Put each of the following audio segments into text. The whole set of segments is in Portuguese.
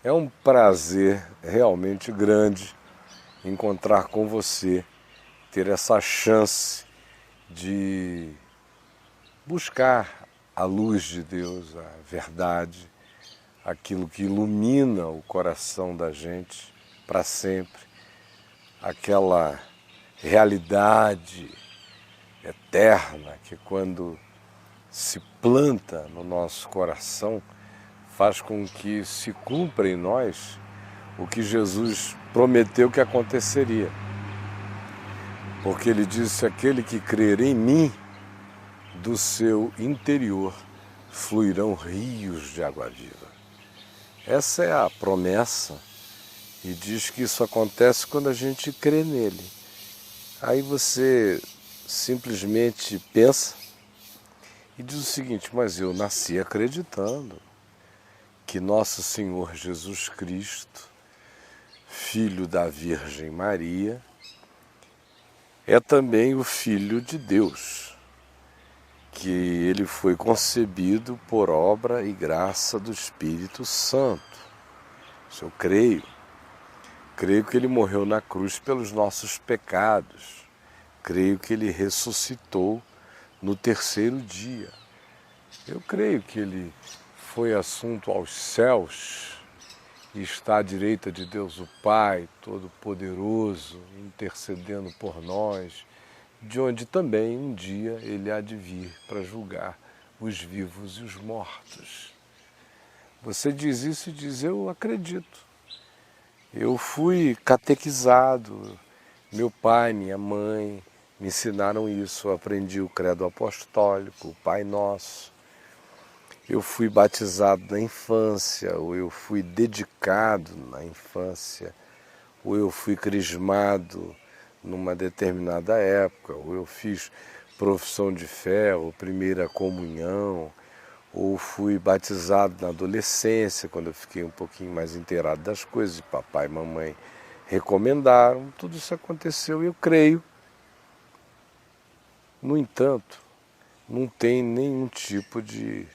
É um prazer realmente grande encontrar com você, ter essa chance de buscar a luz de Deus, a verdade, aquilo que ilumina o coração da gente para sempre, aquela realidade eterna que quando se planta no nosso coração faz com que se cumpra em nós o que Jesus prometeu que aconteceria. Porque ele disse: aquele que crer em mim, do seu interior fluirão rios de água viva. Essa é a promessa, e diz que isso acontece quando a gente crê nele. Aí você simplesmente pensa e diz o seguinte: mas eu nasci acreditando que nosso Senhor Jesus Cristo, Filho da Virgem Maria, é também o Filho de Deus, que ele foi concebido por obra e graça do Espírito Santo. Isso eu creio. Creio que ele morreu na cruz pelos nossos pecados. Creio que ele ressuscitou no terceiro dia. Eu creio que ele foi assunto aos céus e está à direita de Deus o Pai Todo-Poderoso, intercedendo por nós, de onde também um dia ele há de vir para julgar os vivos e os mortos. Você diz isso e diz: eu acredito. Eu fui catequizado, meu pai, minha mãe me ensinaram isso, eu aprendi o credo apostólico, o Pai Nosso. Eu fui batizado na infância, ou eu fui dedicado na infância, ou eu fui crismado numa determinada época, ou eu fiz profissão de fé, ou primeira comunhão, ou fui batizado na adolescência, quando eu fiquei um pouquinho mais inteirado das coisas, e papai e mamãe recomendaram. Tudo isso aconteceu e eu creio. No entanto, não tem nenhum tipo de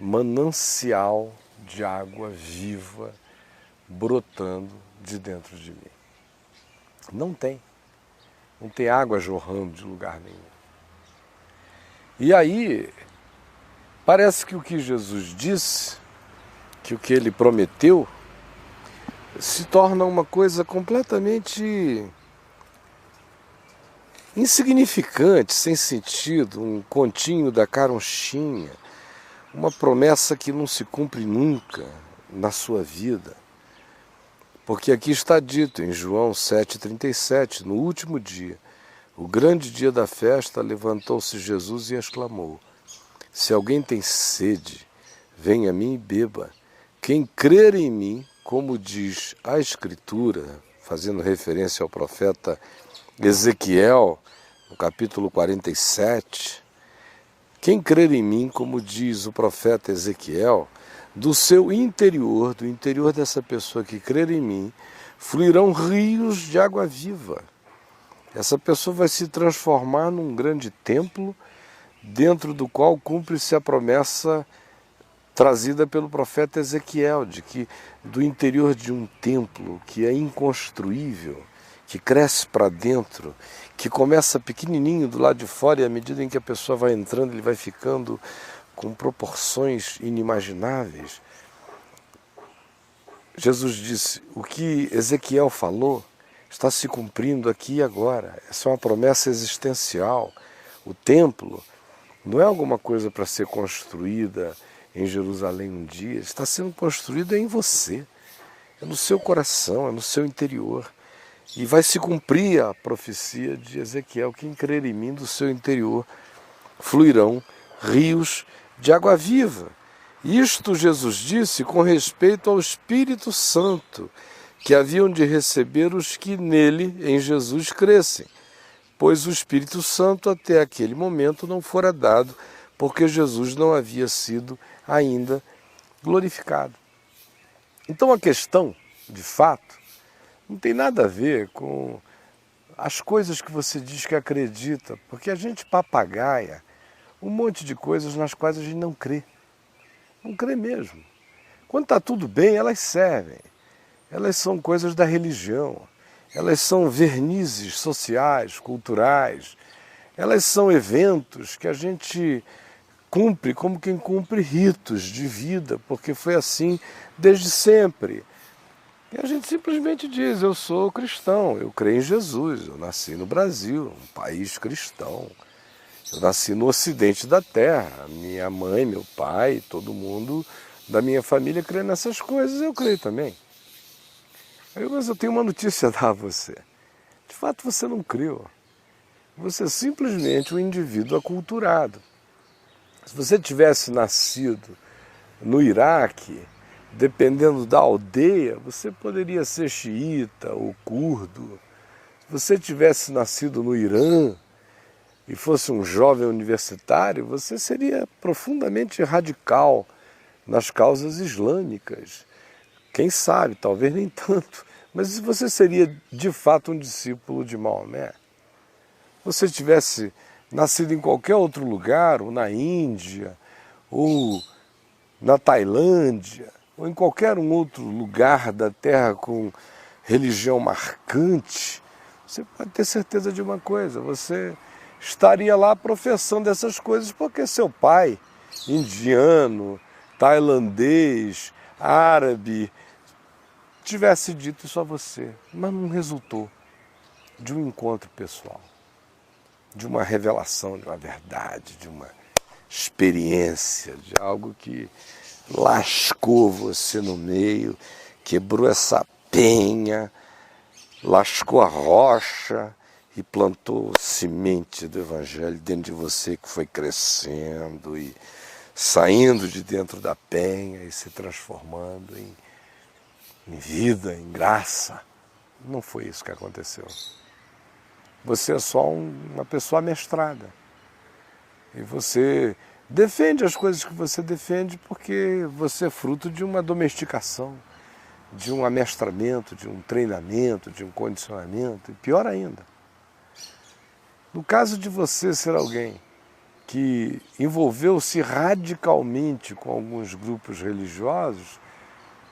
manancial de água viva brotando de dentro de mim. Não tem. Não tem água jorrando de lugar nenhum. E aí, parece que o que Jesus disse, que o que ele prometeu, se torna uma coisa completamente insignificante, sem sentido, um continho da caronchinha, uma promessa que não se cumpre nunca na sua vida. Porque aqui está dito em João 7,37, no último dia, o grande dia da festa, levantou-se Jesus e exclamou: se alguém tem sede, venha a mim e beba. Quem crer em mim, como diz a Escritura, fazendo referência ao profeta Ezequiel, no capítulo 47, quem crer em mim, como diz o profeta Ezequiel, do seu interior, do interior dessa pessoa que crer em mim, fluirão rios de água viva. Essa pessoa vai se transformar num grande templo, dentro do qual cumpre-se a promessa trazida pelo profeta Ezequiel, de que do interior de um templo que é inconstruível, que cresce para dentro, que começa pequenininho do lado de fora e à medida em que a pessoa vai entrando, ele vai ficando com proporções inimagináveis. Jesus disse: o que Ezequiel falou está se cumprindo aqui e agora. Essa é uma promessa existencial. O templo não é alguma coisa para ser construída em Jerusalém um dia, está sendo construída em você, é no seu coração, é no seu interior. E vai se cumprir a profecia de Ezequiel: quem crer em mim, do seu interior fluirão rios de água viva. Isto Jesus disse com respeito ao Espírito Santo, que haviam de receber os que nele, em Jesus, crescem, pois o Espírito Santo até aquele momento não fora dado, porque Jesus não havia sido ainda glorificado. Então a questão, de fato, não tem nada a ver com as coisas que você diz que acredita, porque a gente papagaia um monte de coisas nas quais a gente não crê. Não crê mesmo. Quando está tudo bem, elas servem. elas são coisas da religião, elas são vernizes sociais, culturais, elas são eventos que a gente cumpre como quem cumpre ritos de vida, porque foi assim desde sempre. E a gente simplesmente diz, eu sou cristão, eu creio em Jesus, eu nasci no Brasil, um país cristão. Eu nasci no ocidente da terra, minha mãe, meu pai, todo mundo da minha família crê nessas coisas, eu creio também. Mas eu tenho uma notícia a dar a você. De fato você não creu. Você é simplesmente um indivíduo aculturado. Se você tivesse nascido no Iraque, dependendo da aldeia, você poderia ser xiita ou curdo. Se você tivesse nascido no Irã e fosse um jovem universitário, você seria profundamente radical nas causas islâmicas. Quem sabe, talvez nem tanto. Mas você seria de fato um discípulo de Maomé. Se você tivesse nascido em qualquer outro lugar, ou na Índia, ou na Tailândia, ou em qualquer um outro lugar da Terra com religião marcante, você pode ter certeza de uma coisa, você estaria lá professando essas coisas porque seu pai, indiano, tailandês, árabe, tivesse dito isso a você, mas não resultou de um encontro pessoal, de uma revelação, de uma verdade, de uma experiência, de algo que lascou você no meio, quebrou essa penha, lascou a rocha e plantou semente do Evangelho dentro de você, que foi crescendo e saindo de dentro da penha e se transformando em vida, em graça. Não foi isso que aconteceu. Você é só uma pessoa amestrada. E você defende as coisas que você defende porque você é fruto de uma domesticação, de um amestramento, de um treinamento, de um condicionamento, e pior ainda. No caso de você ser alguém que envolveu-se radicalmente com alguns grupos religiosos,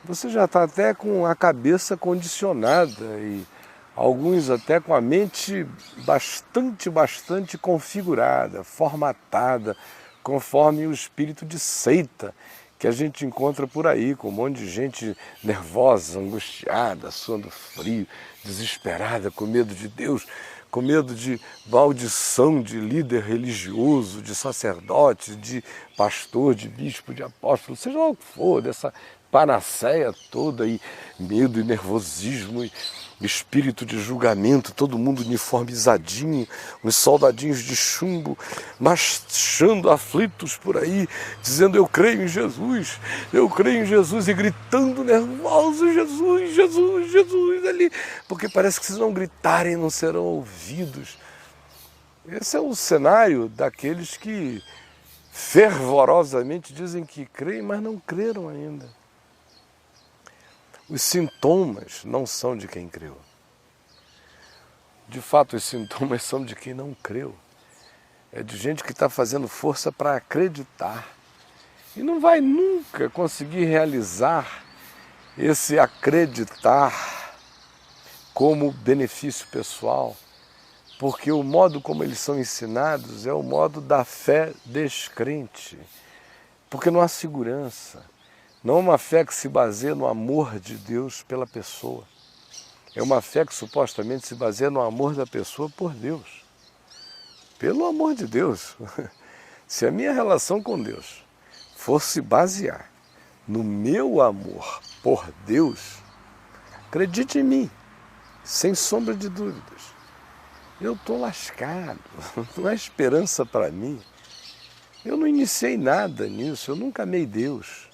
você já está até com a cabeça condicionada e alguns até com a mente bastante configurada, formatada, conforme o espírito de seita que a gente encontra por aí, com um monte de gente nervosa, angustiada, suando frio, desesperada, com medo de Deus, com medo de maldição de líder religioso, de sacerdote, de pastor, de bispo, de apóstolo, seja lá o que for, dessa panaceia toda, e medo e nervosismo, e espírito de julgamento, todo mundo uniformizadinho, uns soldadinhos de chumbo, marchando aflitos por aí, dizendo eu creio em Jesus, e gritando nervosos, Jesus, Jesus, Jesus, ali, porque parece que se não gritarem não serão ouvidos. Esse é o cenário daqueles que fervorosamente dizem que creem, mas não creram ainda. Os sintomas não são de quem creu. De fato, os sintomas são de quem não creu. É de gente que está fazendo força para acreditar. E não vai nunca conseguir realizar esse acreditar como benefício pessoal, porque o modo como eles são ensinados é o modo da fé descrente, porque não há segurança. Não é uma fé que se baseia no amor de Deus pela pessoa. É uma fé que supostamente se baseia no amor da pessoa por Deus. Pelo amor de Deus. Se a minha relação com Deus fosse basear no meu amor por Deus, acredite em mim, sem sombra de dúvidas. Eu estou lascado, não há esperança para mim. Eu não iniciei nada nisso, eu nunca amei Deus.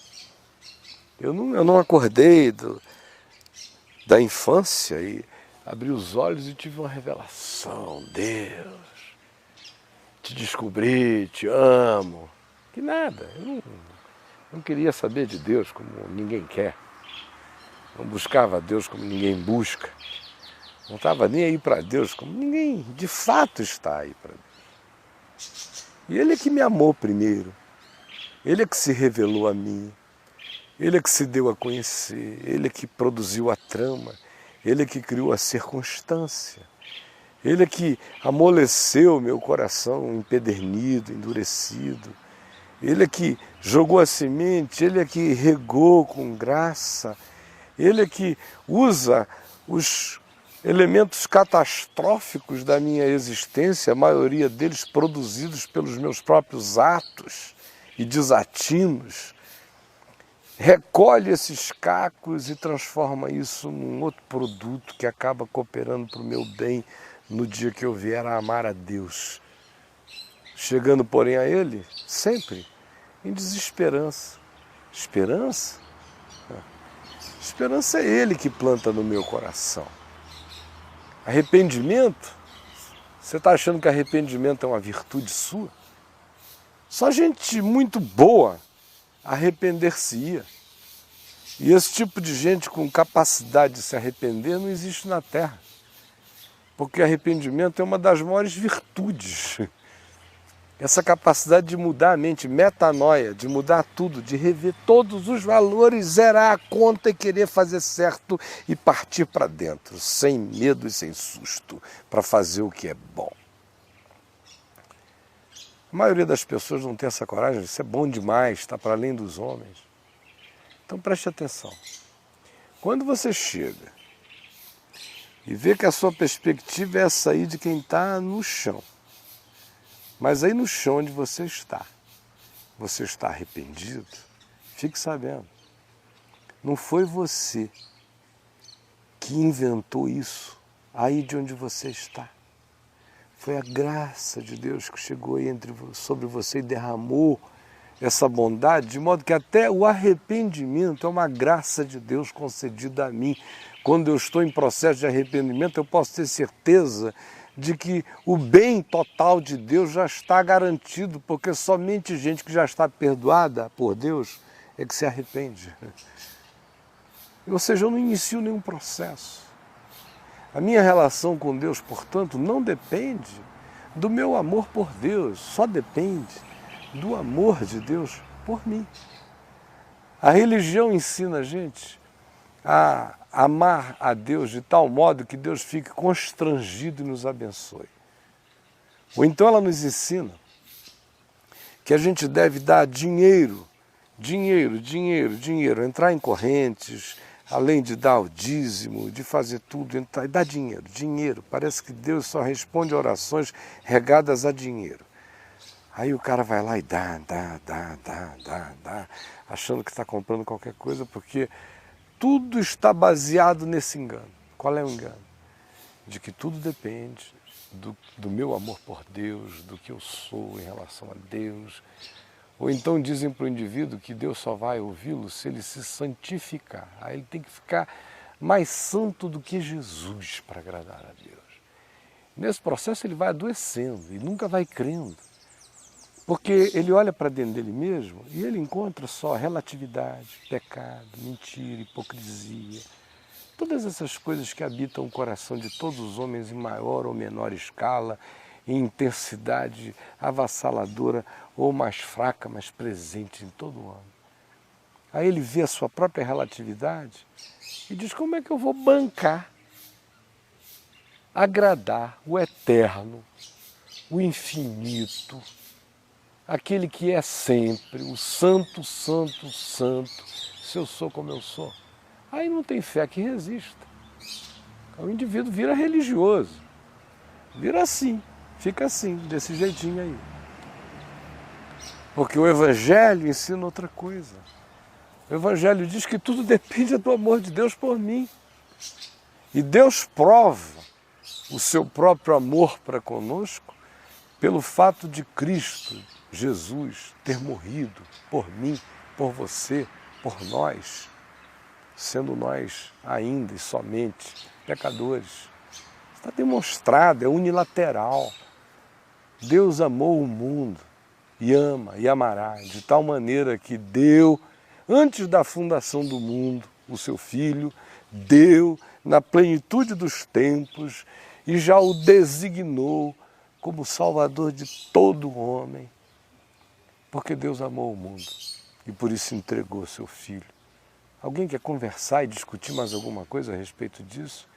Eu não acordei da infância e abri os olhos e tive uma revelação. Deus, te descobri, te amo. Que nada, eu não queria saber de Deus como ninguém quer. Não buscava Deus como ninguém busca. Não estava nem aí para Deus como ninguém de fato está aí para Deus. E Ele é que me amou primeiro. Ele é que se revelou a mim. Ele é que se deu a conhecer, Ele é que produziu a trama, Ele é que criou a circunstância, Ele é que amoleceu meu coração empedernido, endurecido, Ele é que jogou a semente, Ele é que regou com graça, Ele é que usa os elementos catastróficos da minha existência, a maioria deles produzidos pelos meus próprios atos e desatinos, recolhe esses cacos e transforma isso num outro produto que acaba cooperando para o meu bem no dia que eu vier a amar a Deus. Chegando, porém, a Ele, sempre em desesperança. Esperança? Esperança é Ele que planta no meu coração. Arrependimento? Você está achando que arrependimento é uma virtude sua? Só gente muito boa arrepender-se-ia. E esse tipo de gente com capacidade de se arrepender não existe na Terra. Porque arrependimento é uma das maiores virtudes. Essa capacidade de mudar a mente, metanoia, de mudar tudo, de rever todos os valores, zerar a conta e querer fazer certo e partir para dentro, sem medo e sem susto, para fazer o que é bom. A maioria das pessoas não tem essa coragem, isso é bom demais, está para além dos homens. Então preste atenção. Quando você chega e vê que a sua perspectiva é essa aí de quem está no chão, mas aí no chão onde você está arrependido, fique sabendo, não foi você que inventou isso aí de onde você está. Foi a graça de Deus que chegou aí sobre você e derramou essa bondade, de modo que até o arrependimento é uma graça de Deus concedida a mim. Quando eu estou em processo de arrependimento, eu posso ter certeza de que o bem total de Deus já está garantido, porque somente gente que já está perdoada por Deus é que se arrepende. Ou seja, eu não inicio nenhum processo. A minha relação com Deus, portanto, não depende do meu amor por Deus, só depende do amor de Deus por mim. A religião ensina a gente a amar a Deus de tal modo que Deus fique constrangido e nos abençoe. Ou então ela nos ensina que a gente deve dar dinheiro, entrar em correntes, além de dar o dízimo, de fazer tudo, entrar e dar dinheiro. Parece que Deus só responde a orações regadas a dinheiro. Aí o cara vai lá e dá, achando que está comprando qualquer coisa, porque tudo está baseado nesse engano. Qual é o engano? De que tudo depende do meu amor por Deus, do que eu sou em relação a Deus. Ou então dizem para o indivíduo que Deus só vai ouvi-lo se ele se santificar. Aí ele tem que ficar mais santo do que Jesus para agradar a Deus. Nesse processo ele vai adoecendo e nunca vai crendo. Porque ele olha para dentro dele mesmo e ele encontra só relatividade, pecado, mentira, hipocrisia. Todas essas coisas que habitam o coração de todos os homens em maior ou menor escala, em intensidade avassaladora ou mais fraca, mas presente em todo homem. Aí ele vê a sua própria relatividade e diz: como é que eu vou bancar, agradar o eterno, o infinito, aquele que é sempre, o santo, santo, santo, se eu sou como eu sou? Aí não tem fé que resista. O indivíduo vira religioso, vira assim, fica assim, desse jeitinho aí. Porque o Evangelho ensina outra coisa. O Evangelho diz que tudo depende do amor de Deus por mim. E Deus prova o seu próprio amor para conosco pelo fato de Cristo, Jesus, ter morrido por mim, por você, por nós, sendo nós ainda e somente pecadores. Está demonstrado, é unilateral. Deus amou o mundo e ama e amará de tal maneira que deu, antes da fundação do mundo, o seu Filho, deu na plenitude dos tempos e já o designou como Salvador de todo homem, porque Deus amou o mundo e por isso entregou seu Filho Alguém quer conversar e discutir mais alguma coisa a respeito disso?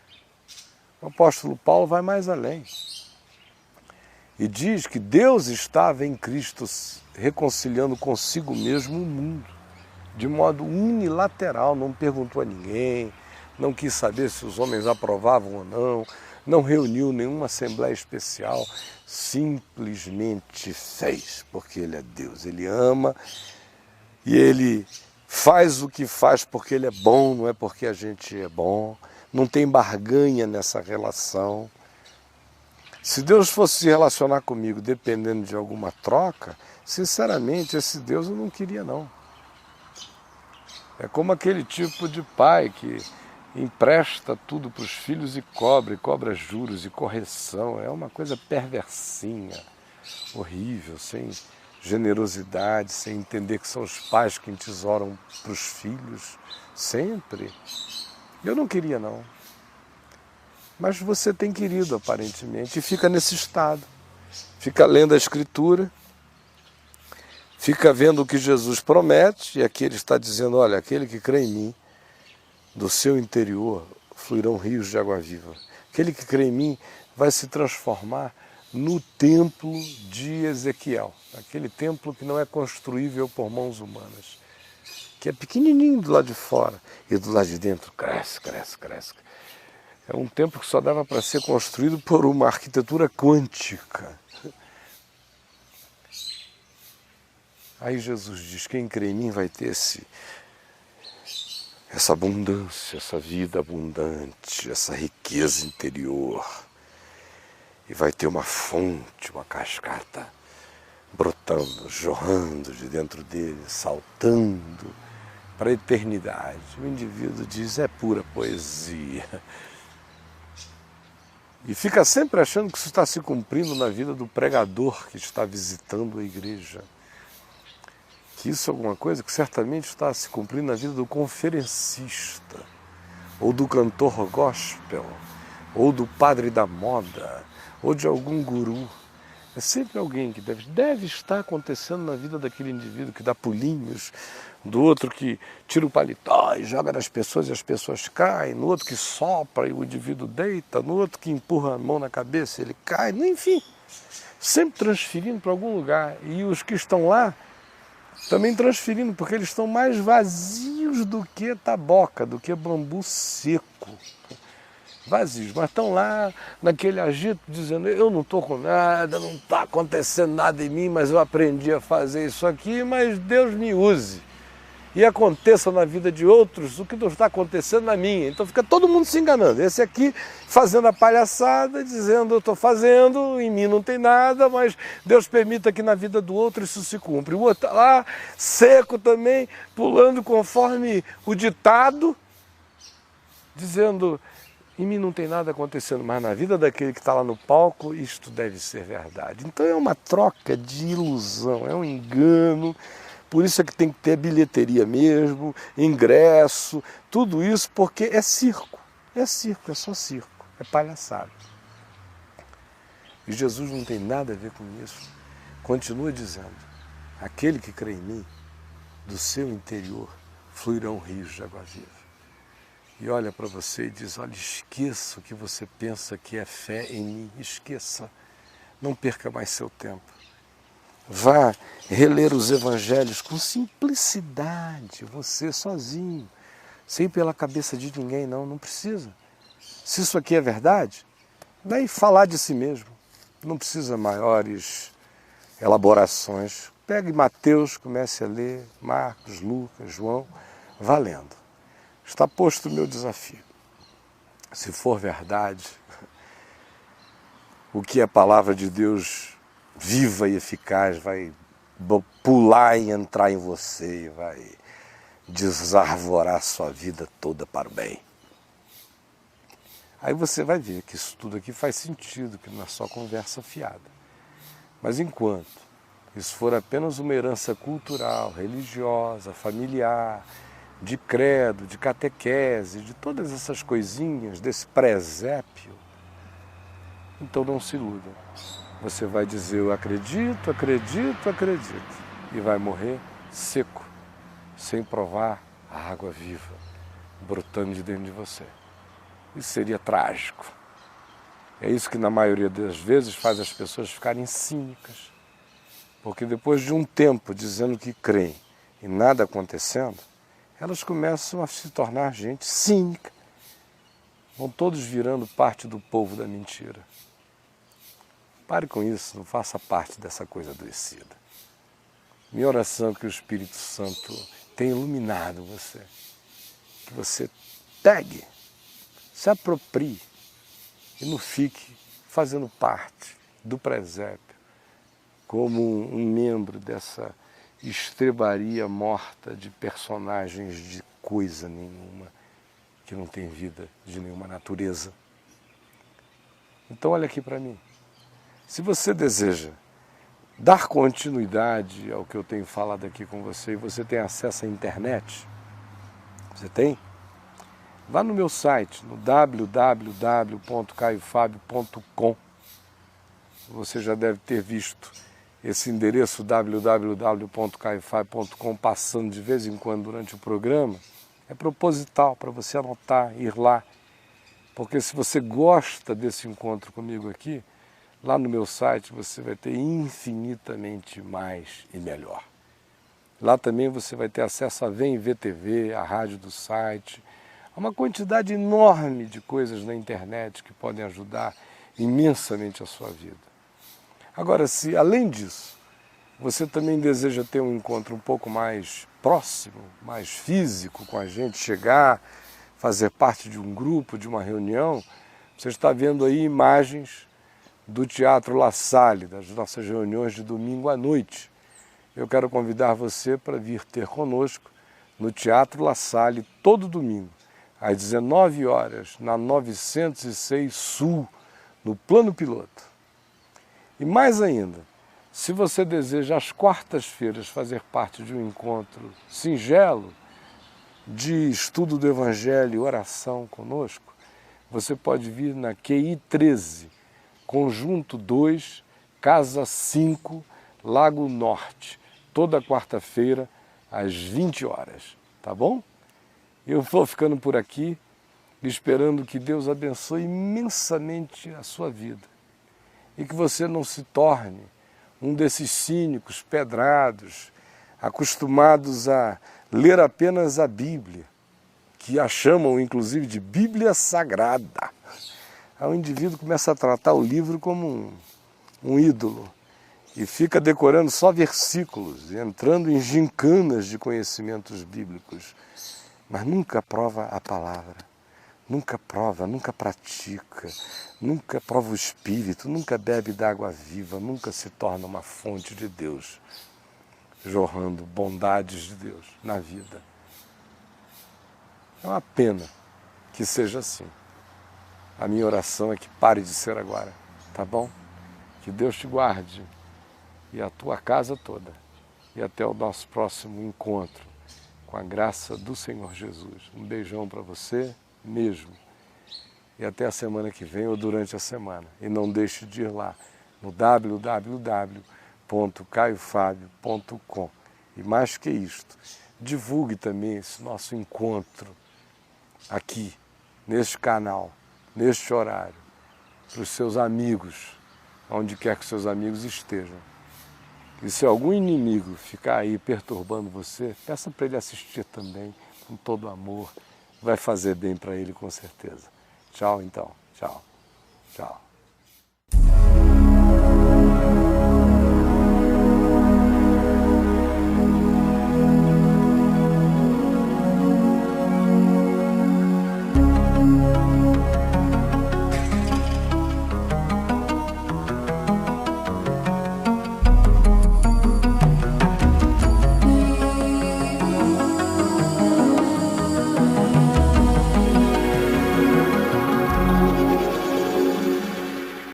O apóstolo Paulo vai mais além e diz que Deus estava em Cristo reconciliando consigo mesmo o mundo, de modo unilateral, não perguntou a ninguém, não quis saber se os homens aprovavam ou não, não reuniu nenhuma assembleia especial, simplesmente fez, porque Ele é Deus, Ele ama e Ele faz o que faz porque Ele é bom, não é porque a gente é bom, não tem barganha nessa relação. Se Deus fosse se relacionar comigo dependendo de alguma troca, sinceramente, esse Deus eu não queria não. É como aquele tipo de pai que empresta tudo para os filhos e cobra juros e correção. É uma coisa perversinha, horrível, sem generosidade, sem entender que são os pais que entesouram para os filhos, sempre. Eu não queria não. Mas você tem querido aparentemente e fica nesse estado. Fica lendo a Escritura, fica vendo o que Jesus promete, e aqui ele está dizendo, olha, aquele que crê em mim, do seu interior fluirão rios de água viva. Aquele que crê em mim vai se transformar no templo de Ezequiel, aquele templo que não é construível por mãos humanas, que é pequenininho do lado de fora e do lado de dentro cresce. É um templo que só dava para ser construído por uma arquitetura quântica. Aí Jesus diz, quem crê em mim vai ter essa abundância, essa vida abundante, essa riqueza interior. E vai ter uma fonte, uma cascata brotando, jorrando de dentro dele, saltando para a eternidade. O indivíduo diz, é pura poesia. E fica sempre achando que isso está se cumprindo na vida do pregador que está visitando a igreja. Que isso é alguma coisa que certamente está se cumprindo na vida do conferencista, ou do cantor gospel, ou do padre da moda, ou de algum guru. É sempre alguém que deve estar acontecendo na vida daquele indivíduo que dá pulinhos, do outro que tira o paletó e joga nas pessoas e as pessoas caem, no outro que sopra e o indivíduo deita, no outro que empurra a mão na cabeça e ele cai, enfim, sempre transferindo para algum lugar. E os que estão lá também transferindo, porque eles estão mais vazios do que taboca, do que bambu seco. Vazios, mas estão lá naquele agito dizendo, eu não estou com nada, não está acontecendo nada em mim, mas eu aprendi a fazer isso aqui, mas Deus me use. E aconteça na vida de outros o que não está acontecendo na minha. Então fica todo mundo se enganando. Esse aqui fazendo a palhaçada, dizendo eu estou fazendo, em mim não tem nada, mas Deus permita que na vida do outro isso se cumpra. O outro está lá, seco também, pulando conforme o ditado, dizendo, em mim não tem nada acontecendo, mas na vida daquele que está lá no palco, isto deve ser verdade. Então é uma troca de ilusão, é um engano. Por isso é que tem que ter bilheteria mesmo, ingresso, tudo isso, porque é circo, é só circo, é palhaçada. E Jesus não tem nada a ver com isso. Continua dizendo, aquele que crê em mim, do seu interior fluirão rios de água viva. E olha para você e diz, olha, esqueça o que você pensa que é fé em mim, esqueça, não perca mais seu tempo. Vá reler os evangelhos com simplicidade, você sozinho, sem ir pela cabeça de ninguém, não precisa. Se isso aqui é verdade, daí falar de si mesmo, não precisa maiores elaborações. Pegue Mateus, comece a ler, Marcos, Lucas, João, vá lendo. Está posto o meu desafio. Se for verdade, o que a palavra de Deus viva e eficaz vai pular e entrar em você e vai desarvorar a sua vida toda para o bem. Aí você vai ver que isso tudo aqui faz sentido, que não é só conversa fiada. Mas enquanto isso for apenas uma herança cultural, religiosa, familiar, de credo, de catequese, de todas essas coisinhas, desse presépio, então não se iluda. Você vai dizer, eu acredito, e vai morrer seco, sem provar a água viva brotando de dentro de você. Isso seria trágico. É isso que na maioria das vezes faz as pessoas ficarem cínicas. Porque depois de um tempo dizendo que creem e nada acontecendo, elas começam a se tornar gente cínica. Vão todos virando parte do povo da mentira. Pare com isso, não faça parte dessa coisa adoecida. Minha oração é que o Espírito Santo tenha iluminado você. Que você pegue, se aproprie e não fique fazendo parte do presépio como um membro dessa estrebaria morta de personagens de coisa nenhuma, que não tem vida de nenhuma natureza. Então olha aqui para mim. Se você deseja dar continuidade ao que eu tenho falado aqui com você e você tem acesso à internet, você tem? Vá no meu site, no www.caiofabio.com. Você já deve ter visto esse endereço www.caiofabio.com passando de vez em quando durante o programa. É proposital para você anotar, ir lá. Porque se você gosta desse encontro comigo aqui, lá no meu site você vai ter infinitamente mais e melhor. Lá também você vai ter acesso a Vem Ver TV, a rádio do site, a uma quantidade enorme de coisas na internet que podem ajudar imensamente a sua vida. Agora, se além disso, você também deseja ter um encontro um pouco mais próximo, mais físico com a gente, chegar, fazer parte de um grupo, de uma reunião, você está vendo aí imagens do Teatro La Salle, das nossas reuniões de domingo à noite. Eu quero convidar você para vir ter conosco no Teatro La Salle todo domingo, às 19 horas, na 906 Sul, no Plano Piloto. E mais ainda, se você deseja às quartas-feiras fazer parte de um encontro singelo de estudo do Evangelho e oração conosco, você pode vir na QI 13, Conjunto 2, Casa 5, Lago Norte, toda quarta-feira, às 20 horas, tá bom? Eu vou ficando por aqui, esperando que Deus abençoe imensamente a sua vida e que você não se torne um desses cínicos pedrados, acostumados a ler apenas a Bíblia, que a chamam inclusive de Bíblia Sagrada. Aí o indivíduo começa a tratar o livro como um ídolo e fica decorando só versículos, entrando em gincanas de conhecimentos bíblicos, mas nunca prova a palavra, nunca prova, nunca pratica, nunca prova o Espírito, nunca bebe da água viva, nunca se torna uma fonte de Deus, jorrando bondades de Deus na vida. É uma pena que seja assim. A minha oração é que pare de ser agora, tá bom? Que Deus te guarde e a tua casa toda. E até o nosso próximo encontro, com a graça do Senhor Jesus. Um beijão para você mesmo. E até a semana que vem ou durante a semana. E não deixe de ir lá no www.caiofabio.com. E mais que isto, divulgue também esse nosso encontro aqui, neste canal, neste horário, para os seus amigos, onde quer que seus amigos estejam. E se algum inimigo ficar aí perturbando você, peça para ele assistir também, com todo amor. Vai fazer bem para ele, com certeza. Tchau, então. Tchau. Tchau.